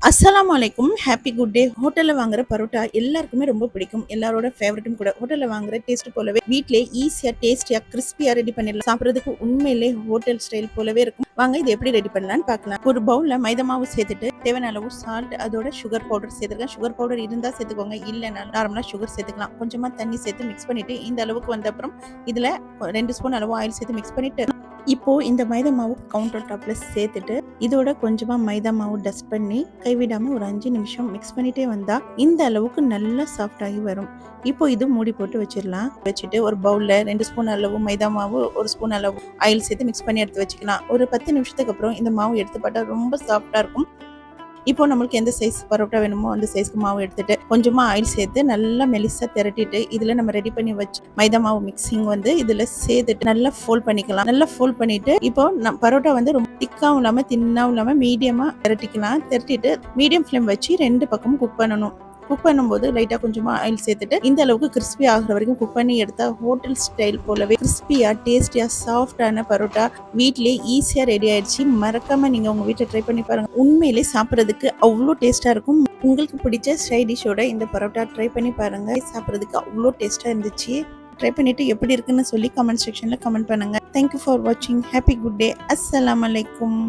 அஸ்ஸலாமு அலைக்கும். Happy good day. ஹோட்டல்ல வாங்குற பரோட்டா எல்லாருக்குமே ரொம்ப பிடிக்கும். எல்லாரோட ஃபேவரட்டும் கூட. ஹோட்டல்ல வாங்குற டேஸ்ட் போலவே வீட்லயே ஈஸியா, டேஸ்டியா, கிறிஸ்பியா ரெடி பண்ணிடலாம். சாப்பிடுறதுக்கு உண்மையிலே ஹோட்டல் ஸ்டைல் போலவே இருக்கும். வாங்க இது எப்படி ரெடி பண்ணலாம்னு பார்க்கலாம். ஒரு பவுல்ல மைதா மாவு சேர்த்துட்டு தேவையான அளவு சால்ட், அதோட சுகர் பவுடர் சேர்த்துக்கலாம். சுகர் பவுடர் இருந்தா சேர்த்துக்கோங்க, இல்லைன்னா நார்மலா சுகர் சேர்த்துக்கலாம். கொஞ்சமா தண்ணி சேர்த்து மிக்ஸ் பண்ணிட்டு இந்த அளவுக்கு வந்த அப்புறம் இதுல 2 ஸ்பூன் அளவு ஆயில் சேர்த்து மிக்ஸ் பண்ணிட்டு இப்போ இந்த மைதா மாவு கவுண்டர் டாப்ல சேர்த்துட்டு இதோட கொஞ்சமா மைதா மாவு டஸ்ட் பண்ணி கைவிடாம ஒரு 5 நிமிஷம் மிக்ஸ் பண்ணிட்டே வந்தா இந்த அளவுக்கு நல்லா சாஃப்ட் ஆகி வரும். இப்போ இது மூடி போட்டு வச்சிடலாம். வச்சுட்டு ஒரு பவுல்ல 2 ஸ்பூன் அளவு மைதா மாவு, 1 ஸ்பூன் அளவு ஆயில் சேர்த்து மிக்ஸ் பண்ணி எடுத்து வச்சுக்கலாம். ஒரு 10 நிமிஷத்துக்கு அப்புறம் இந்த மாவு எடுத்து பார்த்தா ரொம்ப சாஃப்டா இருக்கும். இப்போ நம்மளுக்கு எந்த சைஸ் பரோட்டா வேணுமோ அந்த சைஸ்க்கு மாவு எடுத்துட்டு கொஞ்சமா ஆயில் சேர்த்து நல்லா மெலிசா திரட்டிட்டு இதுல நம்ம ரெடி பண்ணி வச்சு மைதா மாவு மிக்சிங் இதுல சேர்த்துட்டு நல்லா ஃபோல்ட் பண்ணிக்கலாம். நல்லா ஃபோல்ட் பண்ணிட்டு இப்போ பரோட்டா ரொம்ப திக்காவும் இல்லாம தின்னாவும் இல்லாம மீடியமா திரட்டிக்கலாம். திரட்டிட்டு மீடியம் ஃப்ளேம் வச்சு 2 பக்கமும் குக் பண்ணணும். குக் பண்ணும்போது லைட்டா கொஞ்சமா ஆயில் சேர்த்துட்டு இந்த அளவுக்கு கிறிஸ்பி ஆகுற வரைக்கும் குக் பண்ணி எடுத்தா ஹோட்டல் ஸ்டைல் போலவே கிறிஸ்பியா, டேஸ்டியா, சாஃப்டான பரோட்டா வீட்லயே ஈஸியா ரெடி ஆயிடுச்சு. மறக்காம நீங்க உங்க வீட்டை ட்ரை பண்ணி பாருங்க. உண்மையிலே சாப்பிட்றதுக்கு அவ்வளோ டேஸ்டா இருக்கும். உங்களுக்கு பிடிச்ச சைட் டிஷ்ஷோட இந்த பரோட்டா ட்ரை பண்ணி பாருங்க. சாப்பிட்றதுக்கு அவ்வளோ டேஸ்டா இருந்துச்சு. ட்ரை பண்ணிட்டு எப்படி இருக்குன்னு சொல்லி கமெண்ட் செக்ஷன்ல கமெண்ட் பண்ணுங்க. தேங்க்யூ ஃபார் வாட்சிங். Happy good day. அஸ்ஸலாமு அலைக்கும்.